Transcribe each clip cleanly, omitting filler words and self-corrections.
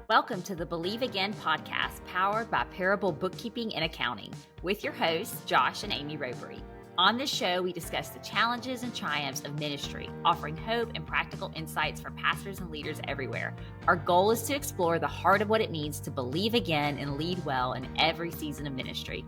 Welcome to the Believe Again podcast, powered by Parable Bookkeeping and Accounting, with your hosts, Josh and Amy Robery. On this show, we discuss the challenges and triumphs of ministry, offering hope and practical insights for pastors and leaders everywhere. Our goal is to explore the heart of what it means to believe again and lead well in every season of ministry.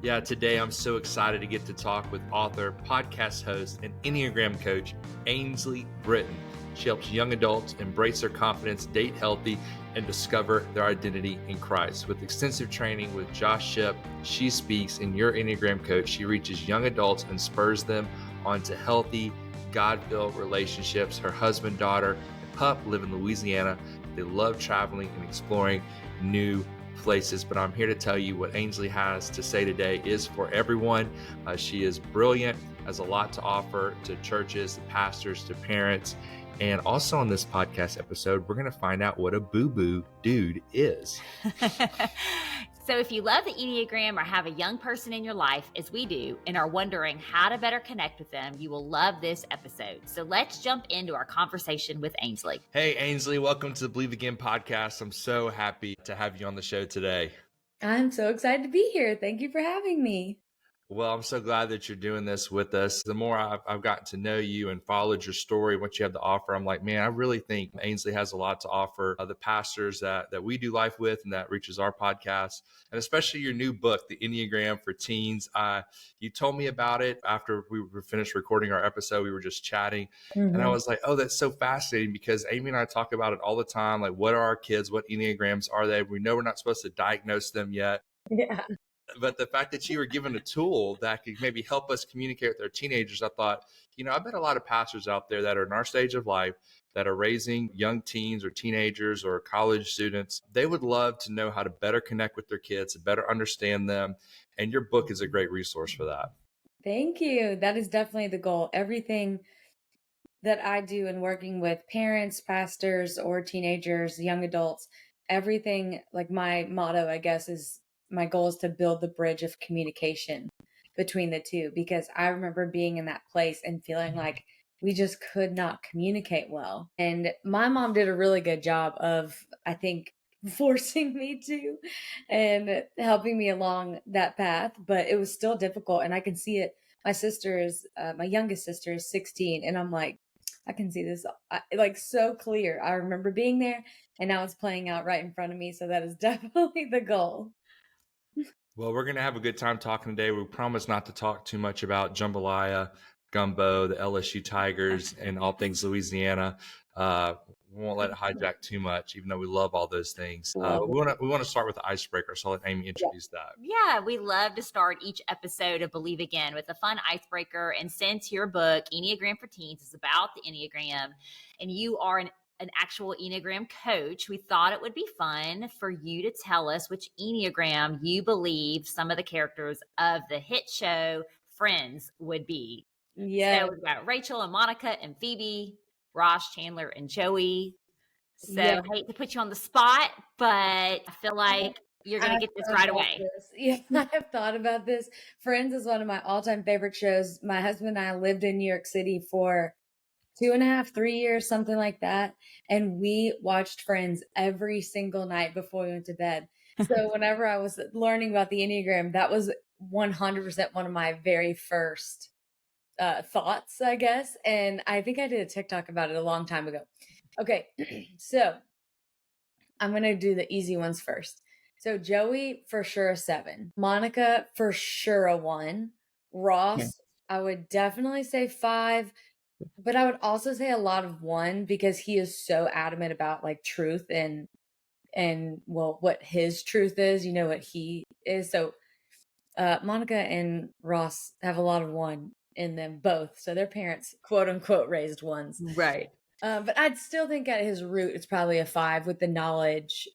Yeah, today I'm so excited to get to talk with author, podcast host, and Enneagram coach, Ainsley Britain. She helps young adults embrace their confidence, date healthy, and discover their identity in Christ. With extensive training with Josh Ship, she speaks, and your Enneagram coach, she reaches young adults and spurs them onto healthy, God-filled relationships. Her husband, daughter, and pup live in Louisiana. They love traveling and exploring new places, but I'm here to tell you what Ainsley has to say today is for everyone. She is brilliant, has a lot to offer to churches, to pastors, to parents. And also on this podcast episode, we're going to find out what a boo-boo dude is. So if you love the Enneagram or have a young person in your life, as we do, and are wondering how to better connect with them, you will love this episode. So let's jump into our conversation with Ainsley. Hey, Ainsley, welcome to the Believe Again podcast. I'm so happy to have you on the show today. I'm so excited to be here. Thank you for having me. Well, I'm so glad that you're doing this with us. The more I've gotten to know you and followed your story, what you have to offer, I'm like, man, I really think Ainsley has a lot to offer the pastors that we do life with and that reaches our podcast, and especially your new book, The Enneagram for Teens. You told me about it after we were finished recording our episode. We were just chatting, and I was like, oh, that's so fascinating because Amy and I talk about it all the time. Like, what are our kids? What Enneagrams are they? We know we're not supposed to diagnose them yet. Yeah. But the fact that you were given a tool that could maybe help us communicate with our teenagers, I thought, I bet a lot of pastors out there that are in our stage of life that are raising young teens or teenagers or college students, they would love to know how to better connect with their kids, to better understand them. And your book is a great resource for that. Thank you. That is definitely the goal. Everything that I do in working with parents, pastors, or teenagers, young adults, everything, like my motto, I guess, is my goal is to build the bridge of communication between the two, because I remember being in that place and feeling like we just could not communicate well. And my mom did a really good job of, I think, forcing me to and helping me along that path, but it was still difficult. And I can see it. My youngest sister is 16, and I'm like, I can see this like so clear. I remember being there, and now it's playing out right in front of me. So that is definitely the goal. Well, we're going to have a good time talking today. We promise not to talk too much about jambalaya, gumbo, the LSU Tigers, and all things Louisiana. We won't let it hijack too much, even though we love all those things. We want to start with the icebreaker, so I'll let Amy introduce that. Yeah, we love to start each episode of Believe Again with a fun icebreaker. And since your book, Enneagram for Teens, is about the Enneagram, and you are an actual Enneagram coach, we thought it would be fun for you to tell us which Enneagram you believe some of the characters of the hit show Friends would be. Yeah. So we've got Rachel and Monica and Phoebe, Ross, Chandler, and Joey. So Yeah. I hate to put you on the spot, but I feel like you're going to get this right away. Yeah, I have thought about this. Friends is one of my all-time favorite shows. My husband and I lived in New York City for 2.5, 3 years, something like that. And we watched Friends every single night before we went to bed. So whenever I was learning about the Enneagram, that was 100% one of my very first thoughts, I guess. And I think I did a TikTok about it a long time ago. Okay, so I'm going to do the easy ones first. So Joey, for sure, a 7. Monica, for sure, a 1. Ross, I would definitely say 5. But I would also say a lot of 1, because he is so adamant about like truth and well, what his truth is, what he is. So Monica and Ross have a lot of 1 in them both. So their parents, quote unquote, raised 1s. Right. But I'd still think at his root, it's probably a 5 with the knowledge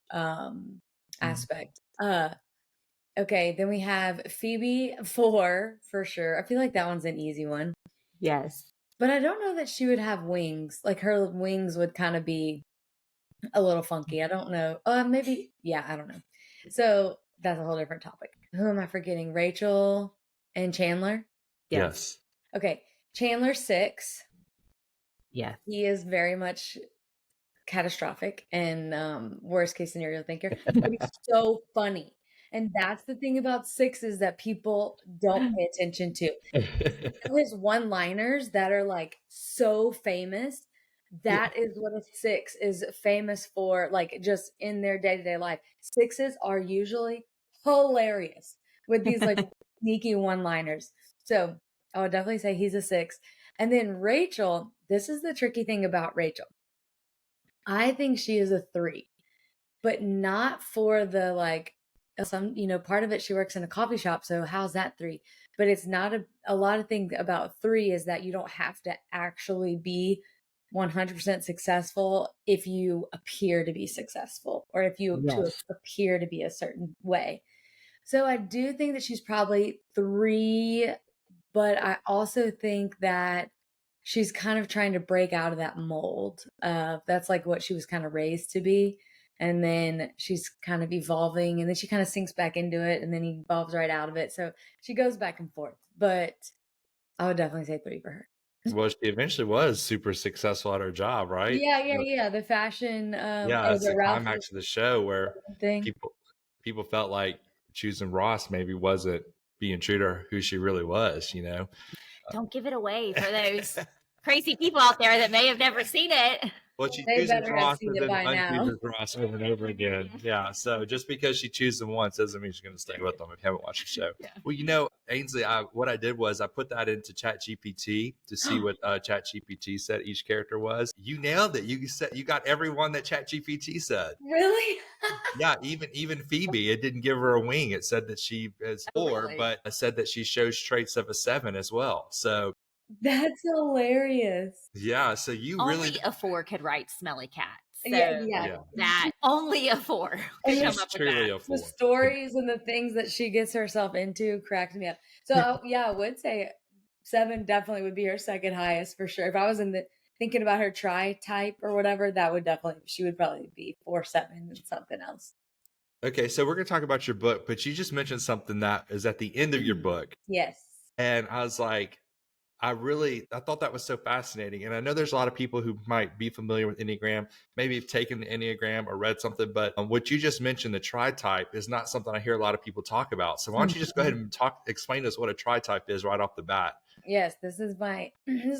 aspect. Okay, then we have Phoebe, 4 for sure. I feel like that one's an easy one. Yes. But I don't know that she would have wings. Like her wings would kind of be a little funky. I don't know. Maybe. Yeah, I don't know. So that's a whole different topic. Who am I forgetting? Rachel and Chandler? Yes. Okay. Chandler, 6. Yeah. He is very much catastrophic and worst case scenario thinker, but he's so funny. And that's the thing about sixes that people don't pay attention to. His one-liners that are like so famous, that is what a six is famous for, like just in their day-to-day life. Sixes are usually hilarious with these like sneaky one-liners. So I would definitely say he's a six. And then Rachel, this is the tricky thing about Rachel. I think she is a three, but not for the like some, part of it she works in a coffee shop. So how's that three? But it's not a lot of things about three is that you don't have to actually be 100% successful if you appear to be successful or if you to appear to be a certain way. So I do think that she's probably three, but I also think that she's kind of trying to break out of that mold. That's like what she was kind of raised to be. And then she's kind of evolving and then she kind of sinks back into it and then evolves right out of it. So she goes back and forth, but I would definitely say three for her. Well, she eventually was super successful at her job, right? Yeah. The fashion, Yeah, or it's the the Ralph climax of the show where thing. people felt like choosing Ross maybe wasn't being true to who she really was, Don't give it away for those crazy people out there that may have never seen it. Well, she They chooses better have Ross seen and it then by now. unchooses Ross over and over again. Yeah. So just because she chooses them once doesn't mean she's going to stay with them if you haven't watched the show. Yeah. Well, Ainsley, what I did was I put that into ChatGPT to see what ChatGPT said each character was. You nailed it. You got everyone that ChatGPT said. Really? Yeah, even Phoebe, it didn't give her a wing. It said that she is 4, really? but it said that she shows traits of a 7 as well. So That's hilarious. yeah, so you Only really a 4 could write smelly cat. So Yeah. that only a 4 could And come it's up with truly that. a 4. The stories and the things that she gets herself into cracks me up. So yeah, I would say 7 definitely would be her second highest for sure. If I was thinking about her tri-type or whatever, she would probably be 4, 7 and something else. Okay, so we're going to talk about your book, but you just mentioned something that is at the end of your book. Yes. And I was like, I thought that was so fascinating. And I know there's a lot of people who might be familiar with Enneagram, maybe have taken the Enneagram or read something, but what you just mentioned, the tri-type, is not something I hear a lot of people talk about. So why don't you just go ahead and explain to us what a tri-type is right off the bat? Yes, this is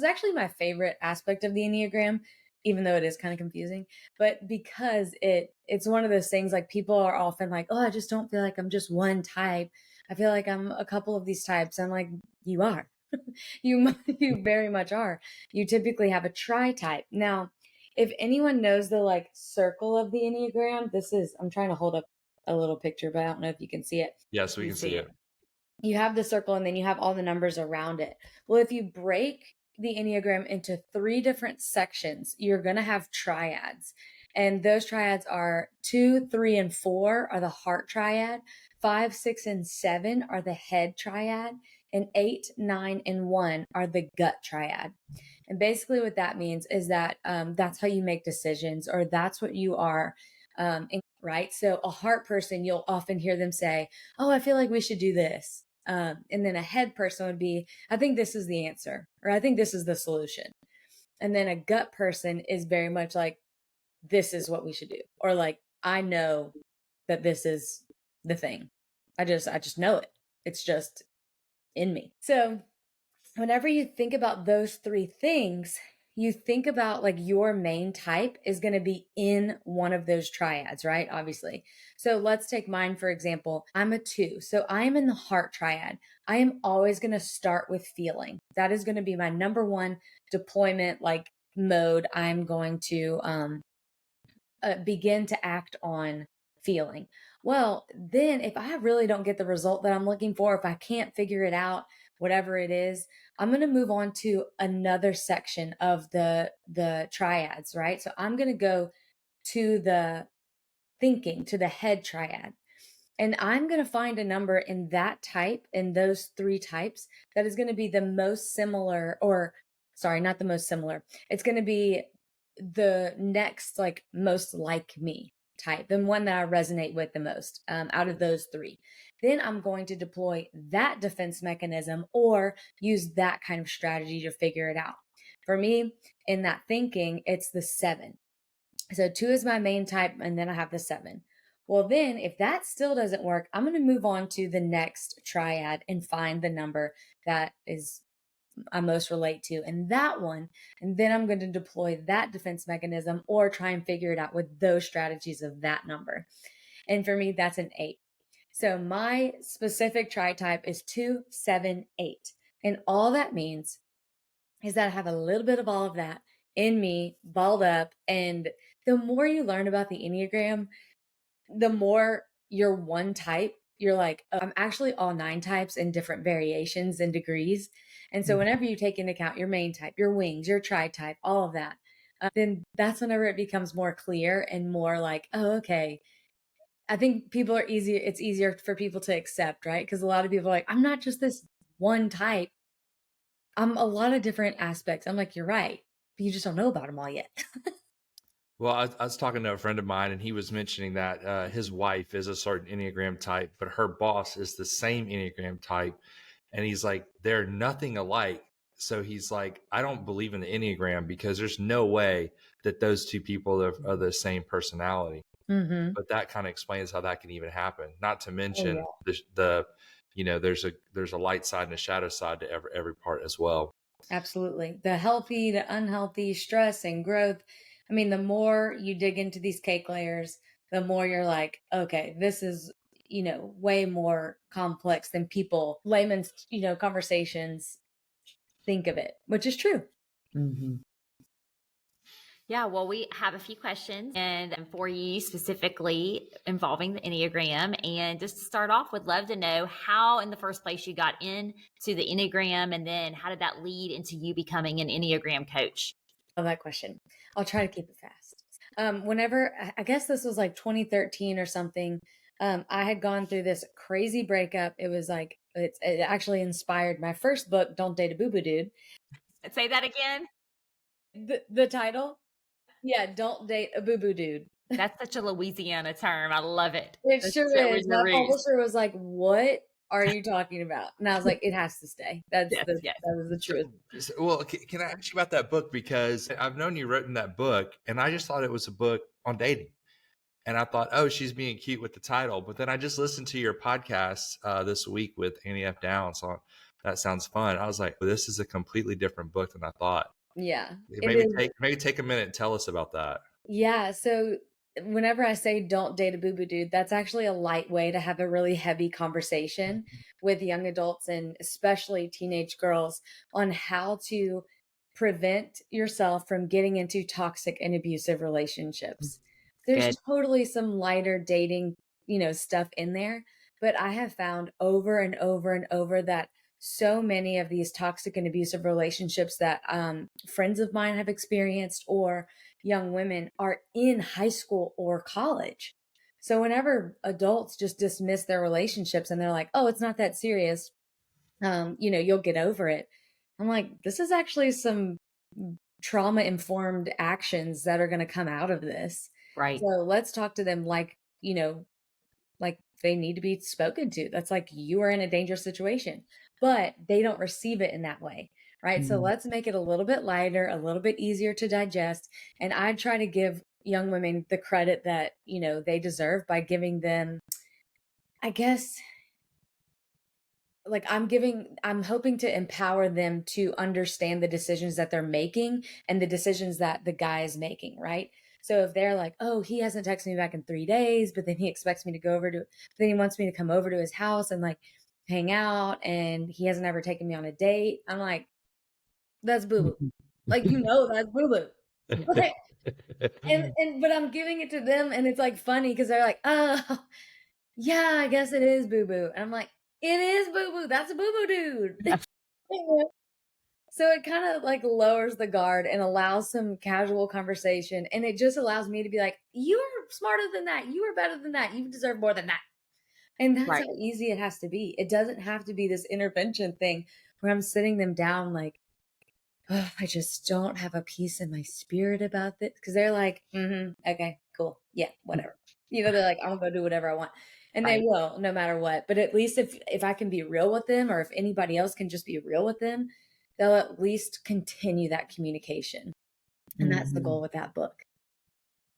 actually my favorite aspect of the Enneagram, even though it is kind of confusing, but because it's one of those things like people are often like, oh, I just don't feel like I'm just one type. I feel like I'm a couple of these types. I'm like, you are. You very much are. You typically have a tri-type. Now, if anyone knows the like circle of the Enneagram, I'm trying to hold up a little picture, but I don't know if you can see it. Yes, we can see it. You have the circle and then you have all the numbers around it. Well, if you break the Enneagram into 3 different sections, you're going to have triads. And those triads are 2, 3, and 4 are the heart triad. 5, 6, and 7 are the head triad. And 8, 9, and 1 are the gut triad. And basically what that means is that that's how you make decisions, or that's what you are, right? So a heart person, you'll often hear them say, oh, I feel like we should do this. And then a head person would be, I think this is the answer, or I think this is the solution. And then a gut person is very much like, this is what we should do. Or like, I know that this is the thing. I just know it. It's just in me. So whenever you think about those 3 things, you think about like your main type is going to be in one of those triads, right? Obviously. So let's take mine, for example. I'm a 2. So I am in the heart triad. I am always going to start with feeling. That is going to be my number 1 deployment, like mode. I'm going to begin to act on feeling. Well, then if I really don't get the result that I'm looking for, if I can't figure it out, whatever it is, I'm going to move on to another section of the triads, right? So I'm going to go to the thinking, to the head triad. And I'm going to find a number in that type, in those 3 types, that is going to be the most similar, or sorry, not the most similar. It's going to be the next, like, most like me type, the one that I resonate with the most out of those 3. Then I'm going to deploy that defense mechanism or use that kind of strategy to figure it out. For me, in that thinking, it's the 7. So 2 is my main type, and then I have the 7. Well, then if that still doesn't work, I'm going to move on to the next triad and find the number that is I most relate to and that one. And then I'm going to deploy that defense mechanism or try and figure it out with those strategies of that number. And for me, that's an 8. So my specific tri type is 2, 7, 8. And all that means is that I have a little bit of all of that in me, balled up. And the more you learn about the Enneagram, the more you're one type, you're like, oh, I'm actually all 9 types in different variations and degrees. And so whenever you take into account your main type, your wings, your tri type, all of that, then that's whenever it becomes more clear and more like, oh, okay. I think people are easier. It's easier for people to accept, right? Because a lot of people are like, I'm not just this one type. I'm a lot of different aspects. I'm like, you're right, but you just don't know about them all yet. Well, I was talking to a friend of mine, and he was mentioning that his wife is a certain Enneagram type, but her boss is the same Enneagram type. And he's like, they're nothing alike. So he's like, I don't believe in the Enneagram because there's no way that those two people are the same personality. Mm-hmm. But that kind of explains how that can even happen. Not to Oh, mention yeah. the there's a light side and a shadow side to every part as well. Absolutely. The healthy, the unhealthy, stress and growth. I mean, the more you dig into these cake layers, the more you're like, okay, this is, way more complex than people, layman's, conversations think of it, which is true. Mm-hmm. Yeah, well, we have a few questions and for you specifically involving the Enneagram. And just to start off, would love to know how in the first place you got into the Enneagram, and then how did that lead into you becoming an Enneagram coach? Love that question. I'll try to keep it fast. Whenever, I guess this was like 2013 or something, I had gone through this crazy breakup. It was like, it actually inspired my first book, Don't Date a Boo Boo Dude. Say that again. The title? Yeah, Don't Date a Boo Boo Dude. That's such a Louisiana term. I love it. It That's sure so is. in your My roots. publisher was like, "What are you talking about?" And I was like, "It has to stay. Yes, yes. That was the truth." Well, can I ask you about that book? Because I've known you written that book, and I just thought it was a book on dating. And I thought, oh, she's being cute with the title. But then I just listened to your podcast this week with Annie F. Downs. So that sounds fun. I was like, well, this is a completely different book than I thought. Yeah, it Maybe is. take a minute and tell us about that. Yeah, so whenever I say don't date a boo boo dude, that's actually a light way to have a really heavy conversation with young adults and especially teenage girls on how to prevent yourself from getting into toxic and abusive relationships. There's Good. totally some lighter dating, stuff in there, but I have found over and over and over that so many of these toxic and abusive relationships that friends of mine have experienced or young women are in high school or college. So whenever adults just dismiss their relationships and they're like, "Oh, it's not that serious. You'll get over it." I'm like, "This is actually some trauma informed actions that are going to come out of this." Right. So let's talk to them like, like they need to be spoken to. That's like you are in a dangerous situation, but they don't receive it in that way. Right. So let's make it a little bit lighter, a little bit easier to digest. And I try to give young women the credit that, they deserve by giving them, I guess, like I'm hoping to empower them to understand the decisions that they're making and the decisions that the guy is making, right? So if they're like, "Oh, he hasn't texted me back in 3 days, but then he expects me to go over to then he wants me to come over to his house and like hang out and he hasn't ever taken me on a date." I'm like, "That's boo-boo." Like, that's boo-boo. Like, and but I'm giving it to them and it's like funny because they're like, "Oh, yeah, I guess it is boo-boo." And I'm like, "It is boo-boo. That's a boo-boo dude." So it kind of like lowers the guard and allows some casual conversation. And it just allows me to be like, "You are smarter than that. You are better than that. You deserve more than that." And that's Right. how easy it has to be. It doesn't have to be this intervention thing where I'm sitting them down like, "Oh, I just don't have a peace in my spirit about this." Cause they're like, okay, cool. Yeah, whatever. They're like, "I'm gonna go do whatever I want." And they Right. will, no matter what. But at least if I can be real with them or if anybody else can just be real with them, they'll at least continue that communication. And that's the goal with that book.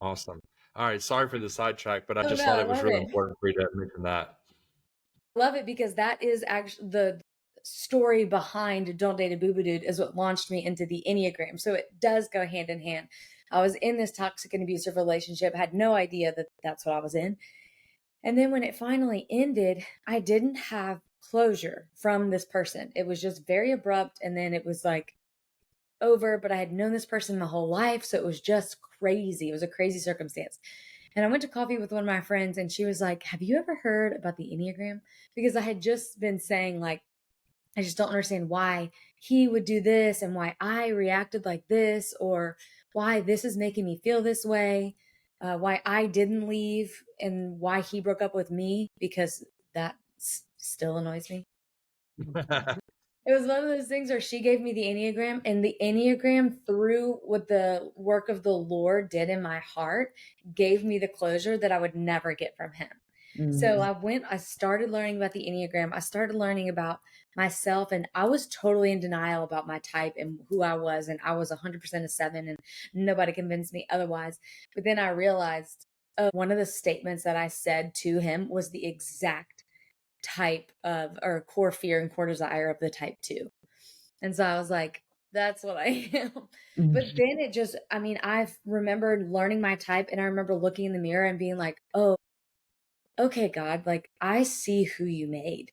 Awesome. All right. Sorry for the sidetrack, but I Oh just no, thought I it was love really it. important for you to mention that. Love it because that is actually the story behind Don't Date a Boo Boo Dude is what launched me into the Enneagram. So it does go hand in hand. I was in this toxic and abusive relationship, had no idea that that's what I was in. And then when it finally ended, I didn't have closure from this person. It was just very abrupt. And then it was like over, but I had known this person my whole life. So it was just crazy. It was a crazy circumstance. And I went to coffee with one of my friends and she was like, have you ever heard about the Enneagram? Because I had just been saying, like, I just don't understand why he would do this and why I reacted like this, or why this is making me feel this way, why I didn't leave and why he broke up with me, because that still annoys me. It was one of those things where she gave me the Enneagram, and the Enneagram, through what the work of the Lord did in my heart, gave me the closure that I would never get from him. So I started learning about the Enneagram. I started learning about myself, and I was totally in denial about my type and who I was. And I was 100% a 7, and nobody convinced me otherwise. But then I realized one of the statements that I said to him was the exact type of, or core fear and core desire of the type 2. And so I was like, that's what I am. But then it just, I mean, I've remembered learning my type, and I remember looking in the mirror and being like, oh, okay, God, like I see who you made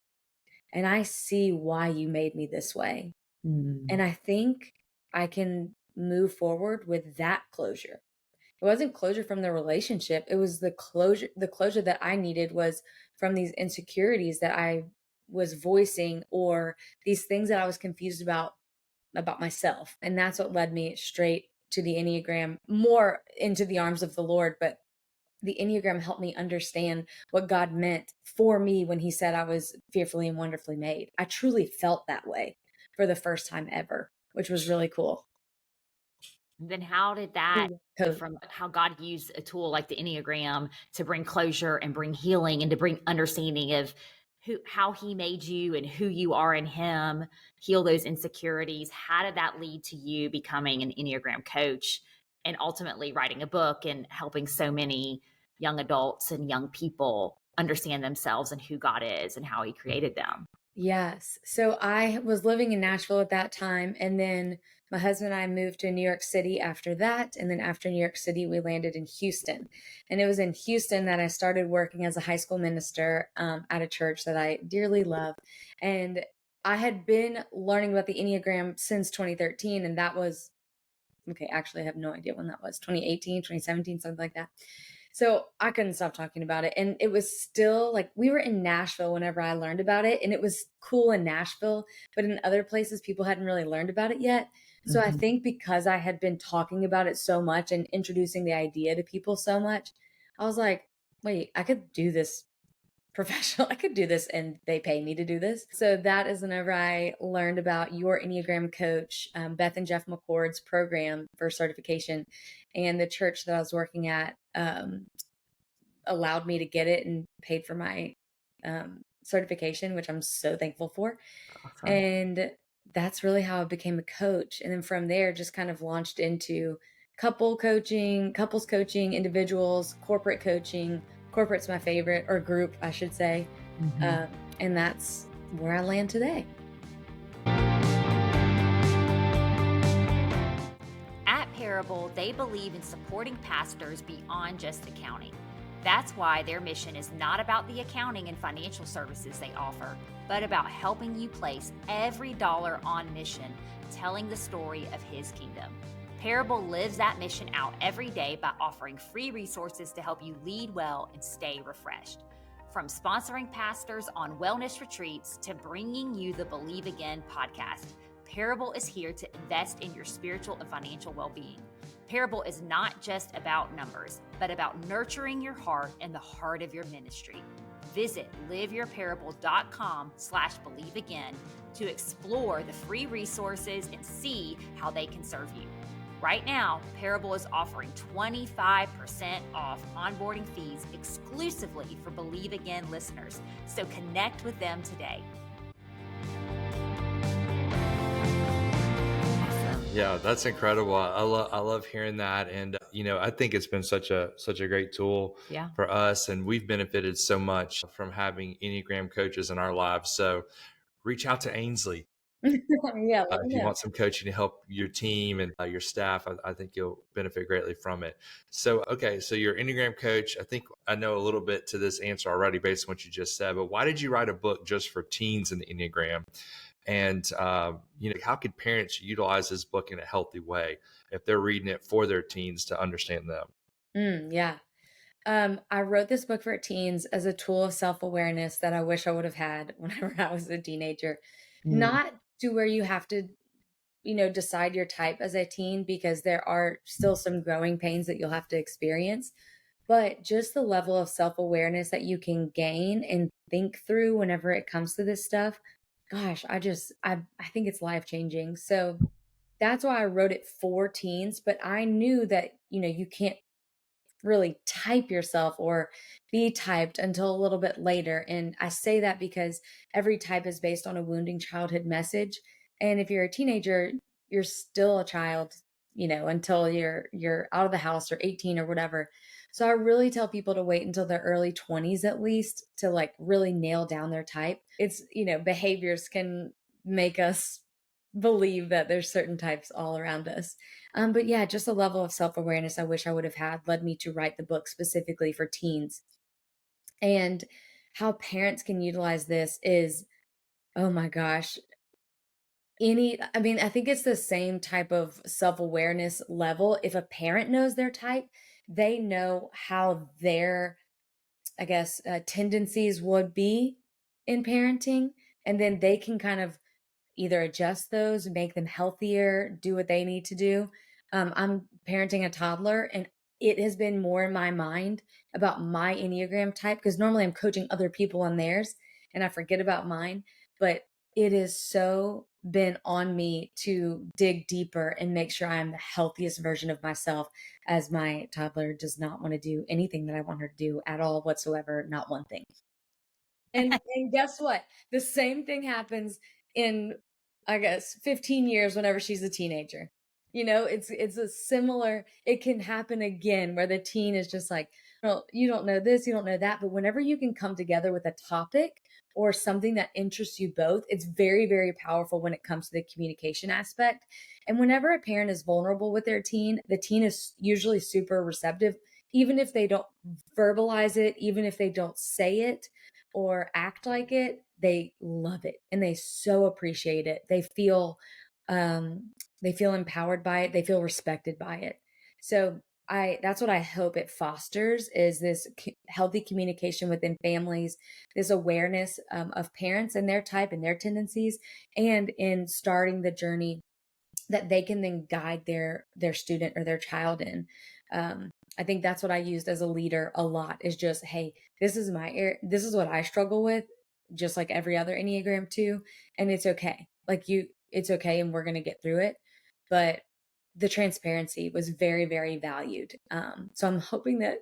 and I see why you made me this way. And I think I can move forward with that closure. It wasn't closure from the relationship. It was the closure that I needed was from these insecurities that I was voicing, or these things that I was confused about myself. And that's what led me straight to the Enneagram, more into the arms of the Lord. But the Enneagram helped me understand what God meant for me when he said I was fearfully and wonderfully made. I truly felt that way for the first time ever, which was really cool. Then how did that go Code. from how God used a tool like the Enneagram to bring closure and bring healing and to bring understanding of how he made you and who you are in him, heal those insecurities? How did that lead to you becoming an Enneagram coach and ultimately writing a book and helping so many young adults and young people understand themselves and who God is and how he created them? Yes. So I was living in Nashville at that time. And then my husband and I moved to New York City after that. And then after New York City, we landed in Houston. And it was in Houston that I started working as a high school minister at a church that I dearly love. And I had been learning about the Enneagram since 2013. And that was, okay, actually, I have no idea when that was, 2018, 2017, something like that. So I couldn't stop talking about it. And it was still like, we were in Nashville whenever I learned about it. And it was cool in Nashville, but in other places, people hadn't really learned about it yet. So I think because I had been talking about it so much and introducing the idea to people so much, I was like, wait, I could do this professional. I could do this and they pay me to do this. So that is whenever I learned about your Enneagram coach, Beth and Jeff McCord's program for certification, and the church that I was working at allowed me to get it and paid for my certification, which I'm so thankful for. Awesome. And that's really how I became a coach. And then from there, just kind of launched into couples coaching, individuals, corporate coaching. Corporate's my favorite, or group, I should say. And that's where I land today. At Parable, they believe in supporting pastors beyond just accounting. That's why their mission is not about the accounting and financial services they offer, but about helping you place every dollar on mission, telling the story of his kingdom. Parable lives that mission out every day by offering free resources to help you lead well and stay refreshed. From sponsoring pastors on wellness retreats to bringing you the Believe Again podcast, Parable is here to invest in your spiritual and financial well-being. Parable is not just about numbers, but about nurturing your heart and the heart of your ministry. Visit liveyourparable.com/believeagain to explore the free resources and see how they can serve you. Right now, Parable is offering 25% off onboarding fees exclusively for Believe Again listeners. So connect with them today. Awesome. Yeah, that's incredible. I love hearing that, and I think it's been such a great tool Yeah. for us, and we've benefited so much from having Enneagram coaches in our lives. So reach out to Ainsley Yeah, let if me you know. want some coaching to help your team and your staff. I think you'll benefit greatly from it. So okay, so you're an Enneagram coach. I think I know a little bit to this answer already based on what you just said. But why did you write a book just for teens in the Enneagram? And how could parents utilize this book in a healthy way if they're reading it for their teens to understand them? Yeah. I wrote this book for teens as a tool of self-awareness that I wish I would have had whenever I was a teenager. Mm. Not to where you have to, decide your type as a teen, because there are still some growing pains that you'll have to experience, but just the level of self-awareness that you can gain and think through whenever it comes to this stuff. Gosh, I think it's life-changing. So that's why I wrote it for teens, but I knew that, you can't really type yourself or be typed until a little bit later. And I say that because every type is based on a wounding childhood message. And if you're a teenager, you're still a child, until you're out of the house or 18 or whatever. So I really tell people to wait until their early 20s at least to like really nail down their type. It's, behaviors can make us believe that there's certain types all around us. But yeah, just a level of self awareness I wish I would have had led me to write the book specifically for teens. And how parents can utilize this is, oh my gosh, I mean, I think it's the same type of self awareness level. If a parent knows their type, they know how their, I guess, tendencies would be in parenting. And then they can kind of either adjust those, make them healthier, do what they need to do. I'm parenting a toddler, and it has been more in my mind about my Enneagram type because normally I'm coaching other people on theirs and I forget about mine. But it has so been on me to dig deeper and make sure I'm the healthiest version of myself, as my toddler does not want to do anything that I want her to do at all whatsoever, not one thing. And guess what? The same thing happens in, I guess, 15 years whenever she's a teenager. It's a similar, it can happen again where the teen is just like, well, you don't know this, you don't know that. But whenever you can come together with a topic or something that interests you both, it's very, very powerful when it comes to the communication aspect. And whenever a parent is vulnerable with their teen, the teen is usually super receptive, even if they don't verbalize it, even if they don't say it or act like it, they love it and they so appreciate it. They feel empowered by it, they feel respected by it. So I that's what I hope it fosters, is this healthy communication within families, this awareness of parents and their type and their tendencies, and in starting the journey that they can then guide their student or their child in. I think that's what I used as a leader a lot, is just, hey, this is what I struggle with, just like every other Enneagram too, and it's okay. It's okay, and we're gonna get through it. But the transparency was very, very valued. So I'm hoping that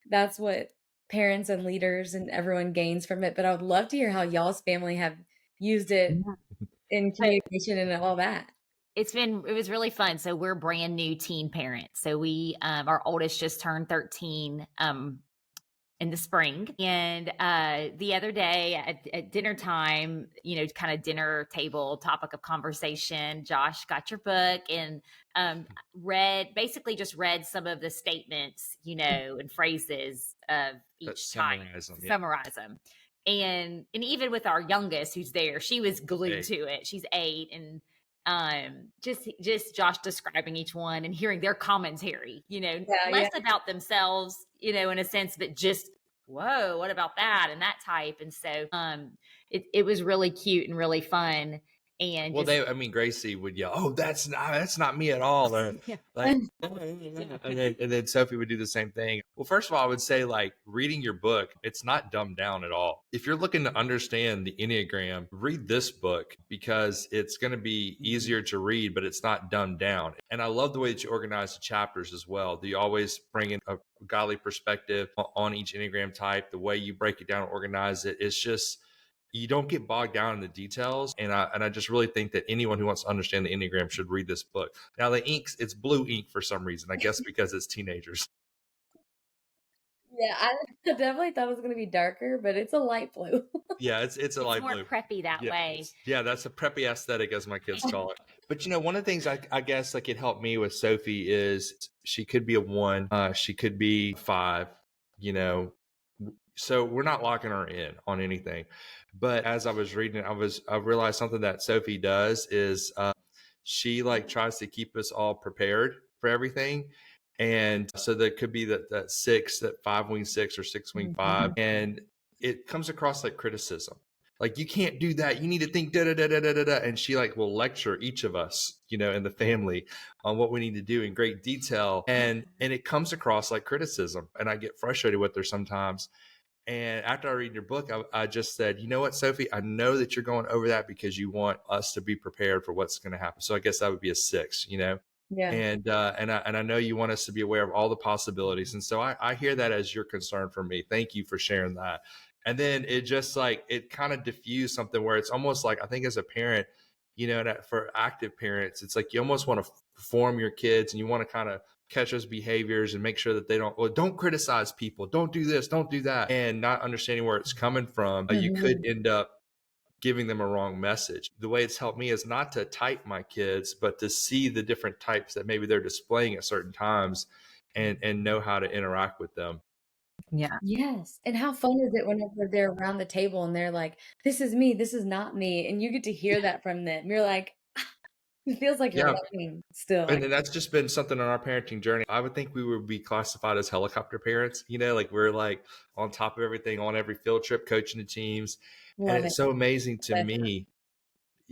that's what parents and leaders and everyone gains from it. But I would love to hear how y'all's family have used it Yeah. in So communication and all that. it was really fun. So we're brand new teen parents. So our oldest just turned 13 in the spring. And the other day at dinner time, kind of dinner table topic of conversation, Josh got your book and just read some of the statements, and phrases of That each type, summarize them. Yeah. summarize them. And even with our youngest who's there, she was glued Hey, to it. She's 8, and just Josh describing each one and hearing their commentary, Yeah, less yeah. about themselves, in a sense, but just, whoa, what about that and that type. And so it was really cute and really fun. And well, just Gracie would yell, "Oh, that's not me at all," or yeah. like, and then Sophie would do the same thing. Well, first of all, I would say, like, reading your book, it's not dumbed down at all. If you're looking to understand the Enneagram, read this book because it's going to be easier to read, but it's not dumbed down. And I love the way that you organize the chapters as well. Do you always bring in a godly perspective on each Enneagram type? The way you break it down and organize it, it's just you don't get bogged down in the details. And I just really think that anyone who wants to understand the Enneagram should read this book. Now the inks, it's blue ink for some reason, I guess because it's teenagers. Yeah, I definitely thought it was going to be darker, but it's a light blue. Yeah, it's a light more blue. preppy that way. Yeah, that's a preppy aesthetic, as my kids call it. But one of the things I guess like it helped me with Sophie is she could be a 1, she could be 5, so we're not locking her in on anything. But as I was reading it, I realized something that Sophie does is she like tries to keep us all prepared for everything. And so there could be that 6, that 5-wing 6 or 6-wing 5. And it comes across like criticism. Like, you can't do that. You need to think da da da da da da. And she like will lecture each of us, in the family on what we need to do in great detail. And it comes across like criticism. And I get frustrated with her sometimes. And after I read your book, I just said, you know what, Sophie, I know that you're going over that because you want us to be prepared for what's going to happen. So I guess that would be a 6, Yeah. And I know you want us to be aware of all the possibilities. And so I hear that as your concern for me. Thank you for sharing that. And then it just like, it kind of diffused something where it's almost like, I think as a parent, for active parents, it's like you almost want to form your kids and you want to kind of catch those behaviors and make sure that they don't criticize people. Don't do this, don't do that. And not understanding where it's coming from, you could end up giving them a wrong message. The way it's helped me is not to type my kids, but to see the different types that maybe they're displaying at certain times and know how to interact with them. Yeah. Yes. And how fun is it whenever they're around the table and they're like, this is me, this is not me. And you get to hear that from them. You're like, it feels like you're learning still. And that's just been something on our parenting journey. I would think we would be classified as helicopter parents, like we're like on top of everything, on every field trip, coaching the teams. And it's so amazing to me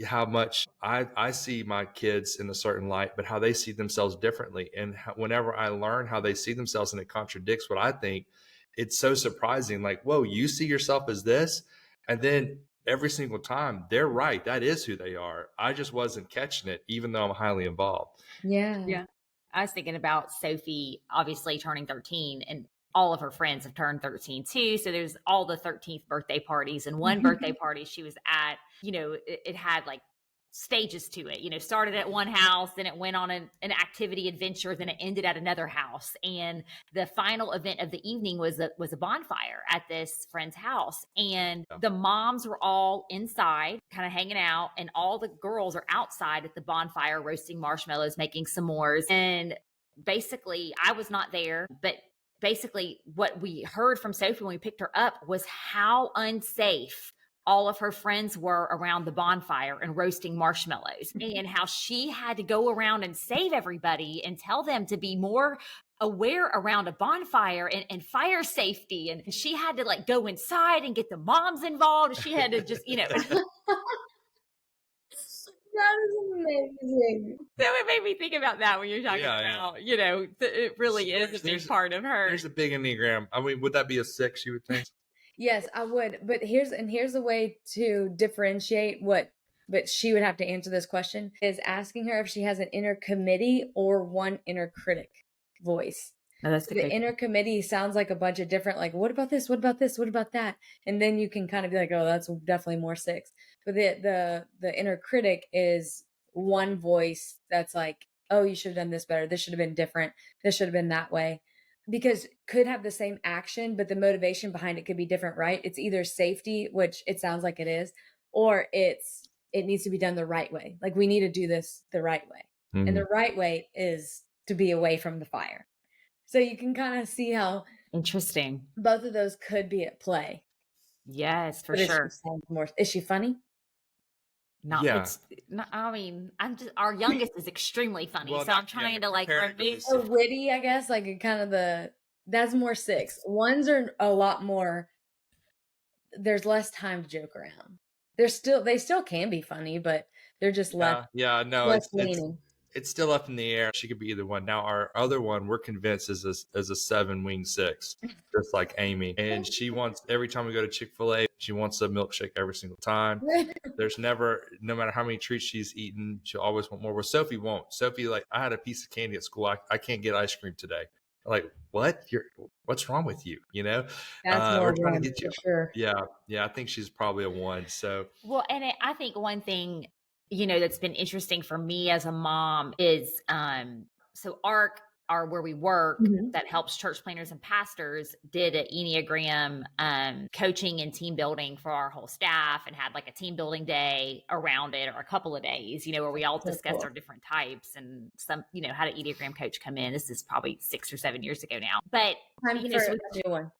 how much I see my kids in a certain light, but how they see themselves differently. And whenever I learn how they see themselves and it contradicts what I think, it's so surprising. Like, whoa, you see yourself as this? And then every single time they're right. That is who they are. I just wasn't catching it, even though I'm highly involved. Yeah. I was thinking about Sophie obviously turning 13, and all of her friends have turned 13 too. So there's all the 13th birthday parties, and one birthday party she was at, it had like stages to it, started at one house, then it went on an activity adventure, then it ended at another house. And the final event of the evening was a bonfire at this friend's house. And the moms were all inside kind of hanging out, and all the girls are outside at the bonfire roasting marshmallows, making s'mores. And basically, I was not there, but basically what we heard from Sophie when we picked her up was how unsafe all of her friends were around the bonfire and roasting marshmallows, and how she had to go around and save everybody and tell them to be more aware around a bonfire and fire safety. And she had to like go inside and get the moms involved. She had to just, That is amazing. So it made me think about that when you're talking about, it really is a big part of her. There's a big Enneagram. I mean, would that be a 6, you would think? Yes, I would. But here's a way to differentiate but she would have to answer this question, is asking her if she has an inner committee or one inner critic voice. The inner committee sounds like a bunch of different, like, what about this? What about this? What about that? And then you can kind of be like, oh, that's definitely more 6. But the inner critic is one voice that's like, oh, you should have done this better. This should have been different. This should have been that way. Because could have the same action, but the motivation behind it could be different, right? It's either safety, which it sounds like it is, or it needs to be done the right way. Like, we need to do this the right way. And the right way is to be away from the fire. So you can kind of see how interesting both of those could be at play. Yes, for sure. Is she funny? No, it's not, I mean, our youngest is extremely funny. So I'm trying to like witty, I guess, like kind of that's more 6. Ones are a lot more, there's less time to joke around. They still can be funny, but they're just less. Yeah, no, less leaning. It's still up in the air. She could be either one. Now, our other one, we're convinced is a 7-wing 6, just like Amy. And she wants, every time we go to Chick-fil-A, she wants a milkshake every single time. There's never, no matter how many treats she's eaten, she'll always want more. Well, Sophie won't. Sophie, like, I had a piece of candy at school. I can't get ice cream today. like, what's wrong with you? That's more We're trying to one get you. for sure. Yeah. Yeah. I think she's probably a 1. So, Well, and I think one thing, that's been interesting for me as a mom is, so ARC, are where we work, Mhm. that helps church planners and pastors, did an Enneagram coaching and team building for our whole staff, and had like a team building day around it, or a couple of days, where we all So discussed cool. our different types, and some, had an Enneagram coach come in. This is probably 6 or 7 years ago now. But, Time for so a new one.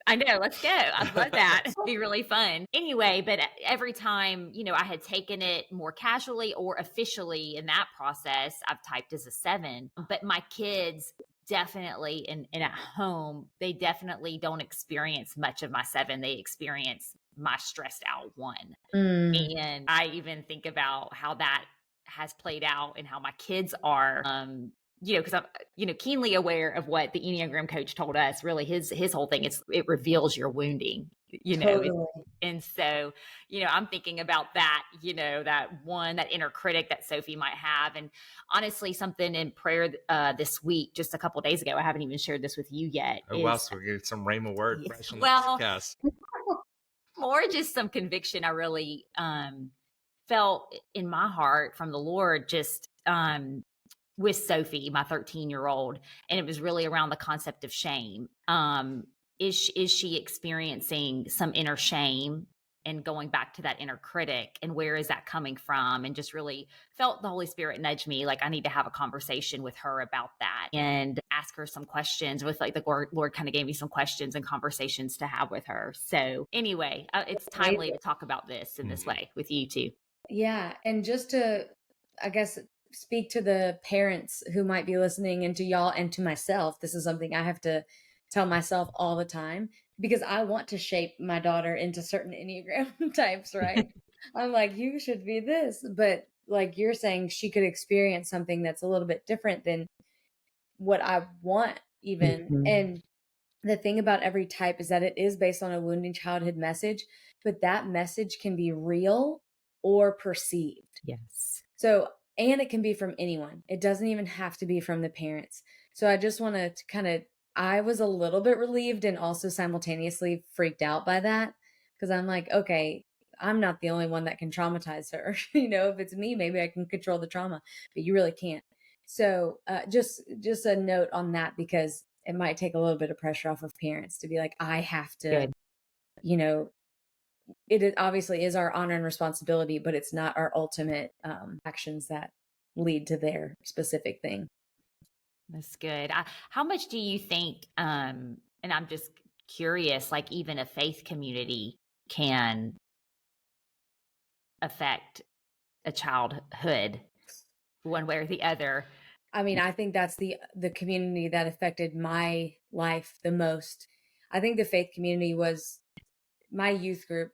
I know. Let's go. I'd love that. It'd be really fun. Anyway, but every time, I had taken it more casually or officially in that process, I've typed as a 7. But my kids definitely, and at home, they definitely don't experience much of my 7. They experience my stressed out 1. Mm, And I even think about how that has played out and how my kids are, because I'm, keenly aware of what the Enneagram coach told us. Really, his whole thing is it reveals your wounding, totally. and so, I'm thinking about that, that inner critic that Sophie might have. And honestly, something in prayer this week, just a couple of days ago, I haven't even shared this with you yet, oh, wow. is, So we're getting some Rhema word yeah, fresh on the well, podcast. more just some conviction I really felt in my heart from the Lord, just with Sophie, my 13-year-old. And it was really around the concept of shame. Is she experiencing some inner shame, and going back to that inner critic, and where is that coming from? And just really felt the Holy Spirit nudge me, like I need to have a conversation with her about that, and ask her some questions. With like the Lord kind of gave me some questions and conversations to have with her. So anyway, it's timely to talk about this in this way with you too. Yeah. And just to, I guess, speak to the parents who might be listening, and to y'all and to myself, this is something I have to tell myself all the time, because I want to shape my daughter into certain Enneagram types, right? I'm like, you should be this. But like you're saying, she could experience something that's a little bit different than what I want, even. Mhm. And the thing about every type is that it is based on a wounding childhood message, but that message can be real or perceived. Yes. So, and it can be from anyone. It doesn't even have to be from the parents. So I just want to kind of, I was a little bit relieved and also simultaneously freaked out by that, because I'm like, okay, I'm not the only one that can traumatize her. If it's me, maybe I can control the trauma, but you really can't. So just a note on that, because it might take a little bit of pressure off of parents to be like, I have to, Good. you know, obviously is our honor and responsibility, but it's not our ultimate actions that lead to their specific thing. That's good. How much do you think, and I'm just curious, like even a faith community can affect a childhood one way or the other? I mean, I think that's the community that affected my life the most. I think the faith community was my youth group,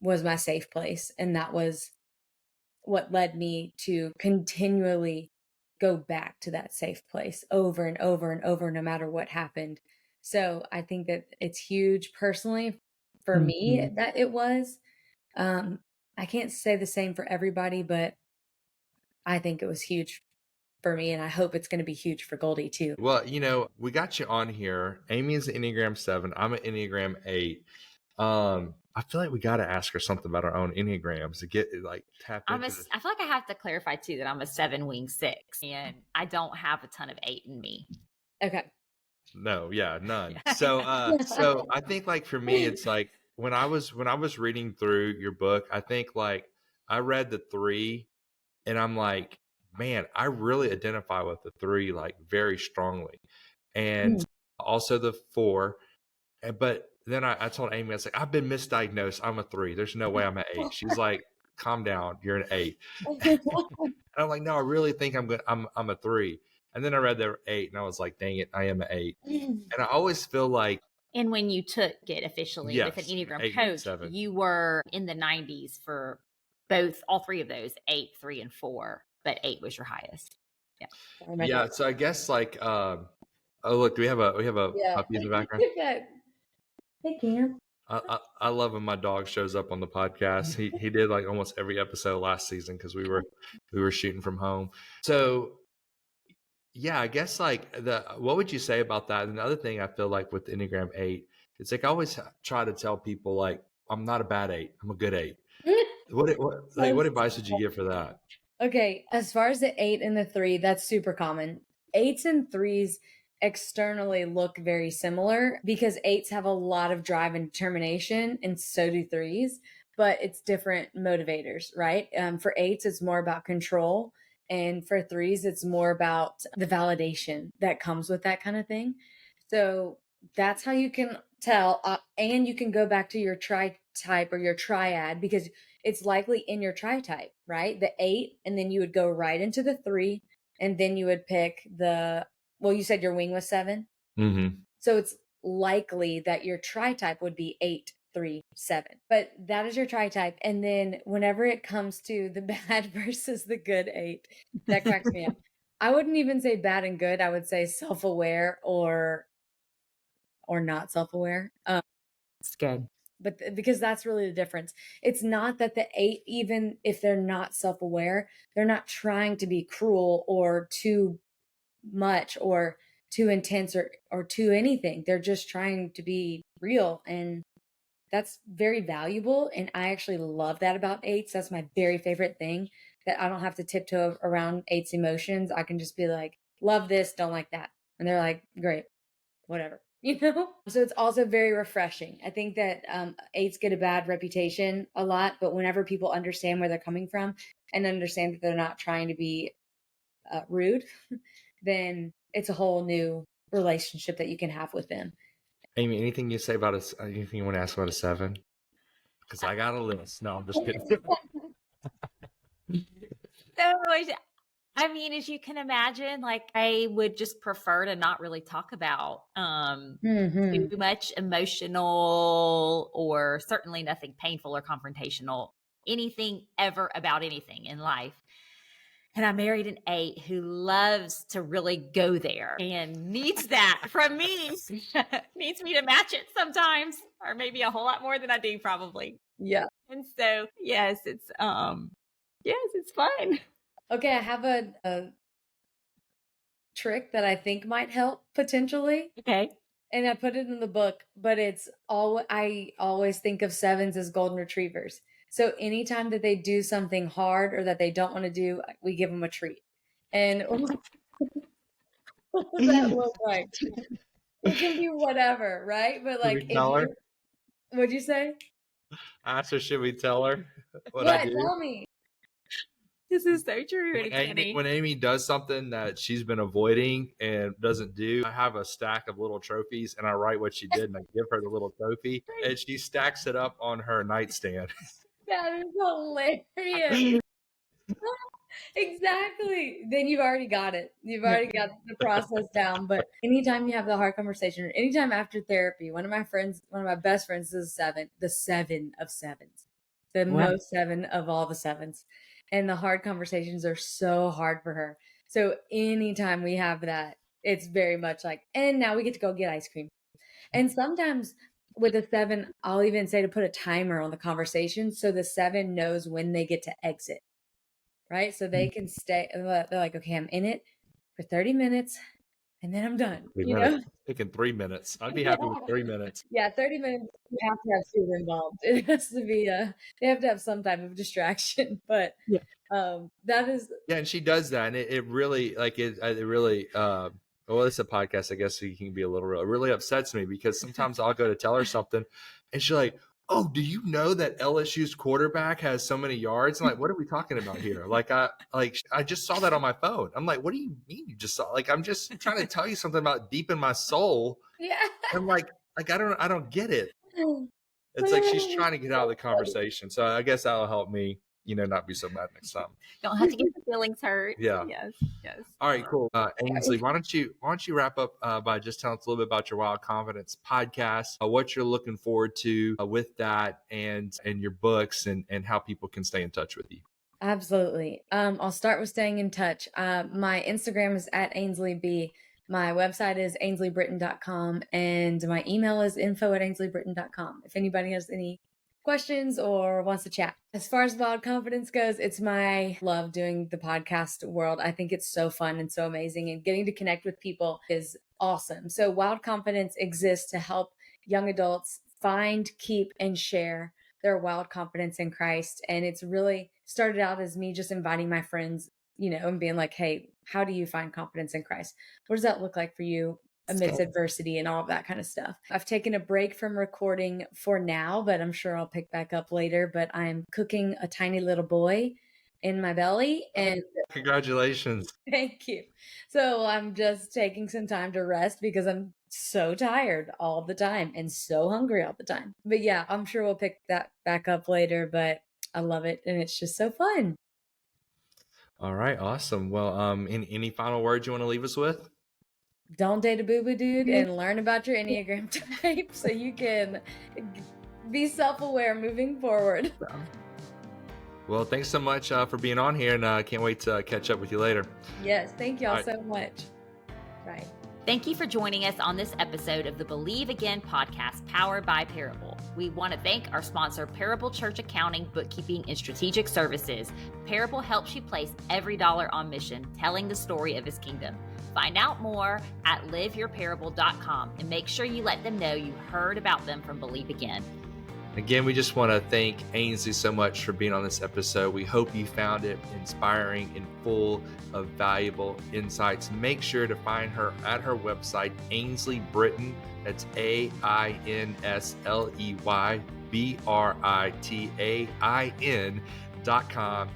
was my safe place, and that was what led me to continually go back to that safe place over and over and over, no matter what happened. So I think that it's huge personally for me Mhm. that it was. Um, I can't say the same for everybody, but I think it was huge for me, and I hope it's going to be huge for Goldie too. Well, we got you on here. Amy is an Enneagram 7. I'm an Enneagram 8. I feel like we got to ask her something about our own Enneagrams to get like tap into this. I feel like I have to clarify too that I'm a 7 wing 6, and I don't have a ton of 8 in me. Okay. No, yeah, none. So I think like for me, it's like when I was reading through your book, I think like I read the 3 and I'm like, man, I really identify with the 3 like very strongly. And Mm. also the 4. But then I told Amy, I was like, I've been misdiagnosed. I'm a 3. There's no way I'm an 8. She's like, calm down. You're an 8. And I'm like, no, I really think I'm good. I'm a 3. And then I read the 8 and I was like, dang it, I am an 8. And I always feel like, And when you took it officially with an yes, Enneagram 8 and coach, 7. you were in the 90s for all 3 of those, 8, 3, and 4, but 8 was your highest. Yeah. Yeah. So I guess like, oh look, we have a Yeah. puppy in the background. Hey, Cam. I love when my dog shows up on the podcast. He did like almost every episode last season because we were shooting from home. So Yeah, I guess like what would you say about that? And another thing I feel like with Enneagram 8, it's like I always try to tell people like I'm not a bad 8, I'm a good 8. What advice would you give for that? Okay, as far as the 8 and the 3, that's super common. 8s and 3s externally look very similar because 8s have a lot of drive and determination, and so do 3s, but it's different motivators, right? For 8s, it's more about control, and for 3s, it's more about the validation that comes with that kind of thing. So that's how you can tell, and you can go back to your tri type or your triad because it's likely in your tri type, right? The 8, and then you would go right into the 3, and then you would pick well, you said your wing was 7. Mm-hmm. So it's likely that your tri type would be 8, 3, 7. But that is your tri type. And then whenever it comes to the bad versus the good 8, that cracks me up. I wouldn't even say bad and good. I would say self-aware or not self-aware. It's good. But because that's really the difference. It's not that the 8, even if they're not self-aware, they're not trying to be cruel or too much or too intense or too anything. They're just trying to be real, and that's very valuable, and I actually love that about 8s. That's my very favorite thing, that I don't have to tiptoe around 8s emotions. I can just be like, love this, don't like that, and they're like, great, whatever. So it's also very refreshing. I think that 8s get a bad reputation a lot, but whenever people understand where they're coming from and understand that they're not trying to be rude, then it's a whole new relationship that you can have with them. Amy, anything you say about anything you want to ask about a 7? Because I got a list. No, I'm just kidding. So, I mean, as you can imagine, like I would just prefer to not really talk about too much emotional or certainly nothing painful or confrontational, anything ever about anything in life. And I married an 8 who loves to really go there and needs that from me, needs me to match it sometimes, or maybe a whole lot more than I do probably. Yeah. And so, yes, it's fun. Okay, I have a trick that I think might help potentially. Okay. And I put it in the book, but I always think of 7s as golden retrievers. So anytime that they do something hard or that they don't want to do, we give them a treat. And what does that look like? It can be whatever, right? But Should like, we if tell her? what'd you say? Ask her, should we tell her what I Yeah, do? tell me. This is so true. And it's funny. When Amy does something that she's been avoiding and doesn't do, I have a stack of little trophies and I write what she did and I give her the little trophy and she stacks it up on her nightstand. That is hilarious. Exactly. Then you've already got it. You've already got the process down. But anytime you have the hard conversation, or anytime after therapy, one of my best friends is the 7 of 7s, the Wow. most 7 of all the 7s. And the hard conversations are so hard for her. So anytime we have that, it's very much like, and now we get to go get ice cream. And sometimes with a 7, I'll even say to put a timer on the conversation so the 7 knows when they get to exit. Right? So they can stay. They're like, okay, I'm in it for 30 minutes and then I'm done. 3 minutes. Taking 3 minutes. I'd be happy with 3 minutes. Yeah, 30 minutes. You have to have food involved. It has to be they have to have some type of distraction. But Yeah. that is Yeah, and she does that, and it really it really. Well, it's a podcast, I guess, so you can be a little real. It really upsets me because sometimes I'll go to tell her something, and she's like, "Oh, do you know that LSU's quarterback has so many yards?" I'm like, "What are we talking about here?" I just saw that on my phone. I'm like, "What do you mean you just saw?" Like, I'm just trying to tell you something about deep in my soul. yeah. I'm like I don't get it. It's like she's trying to get out of the conversation. So I guess that'll help me, not be so mad next time. Don't have to get the feelings hurt. Yeah. Yes. Yes. All right, cool. Ainsley, why don't you wrap up by just telling us a little bit about your Wild Confidence podcast, what you're looking forward to with that, and your books, and how people can stay in touch with you. Absolutely. I'll start with staying in touch. My Instagram is at Ainsley B. My website is ainsleybritain.com, and my email is info@ainsleybritain.com. If anybody has any questions or wants to chat. As far as Wild Confidence goes, it's my love doing the podcast world. I think it's so fun and so amazing, and getting to connect with people is awesome. So Wild Confidence exists to help young adults find, keep, and share their wild confidence in Christ. And it's really started out as me just inviting my friends, and being like, hey, how do you find confidence in Christ? What does that look like for you amidst adversity and all of that kind of stuff? I've taken a break from recording for now, but I'm sure I'll pick back up later. But I'm cooking a tiny little boy in my belly, and Congratulations. thank you. So I'm just taking some time to rest because I'm so tired all the time and so hungry all the time. But yeah, I'm sure we'll pick that back up later, but I love it and it's just so fun. All right, awesome. Well, any final words you want to leave us with? Don't date a boo-boo dude, and learn about your Enneagram type so you can be self-aware moving forward. Well, thanks so much for being on here, and I can't wait to catch up with you later. Yes, thank y'all so much. Bye. Thank you for joining us on this episode of the Believe Again podcast powered by Parable. We want to thank our sponsor, Parable Church Accounting, Bookkeeping, and Strategic Services. Parable helps you place every dollar on mission, telling the story of his kingdom. Find out more at liveyourparable.com and make sure you let them know you heard about them from Believe Again. Again, we just want to thank Ainsley so much for being on this episode. We hope you found it inspiring and full of valuable insights. Make sure to find her at her website, Ainsley Britain. That's AINSLEYBRITAIN.com.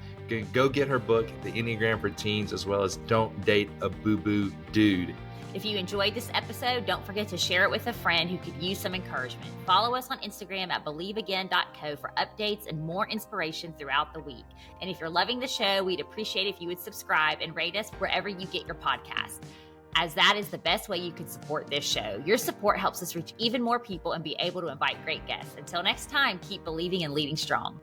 Go get her book, The Enneagram for Teens, as well as Don't Date a Boo-Boo Dude. If you enjoyed this episode, don't forget to share it with a friend who could use some encouragement. Follow us on Instagram at believeagain.co for updates and more inspiration throughout the week. And if you're loving the show, we'd appreciate if you would subscribe and rate us wherever you get your podcast, as that is the best way you can support this show. Your support helps us reach even more people and be able to invite great guests. Until next time, keep believing and leading strong.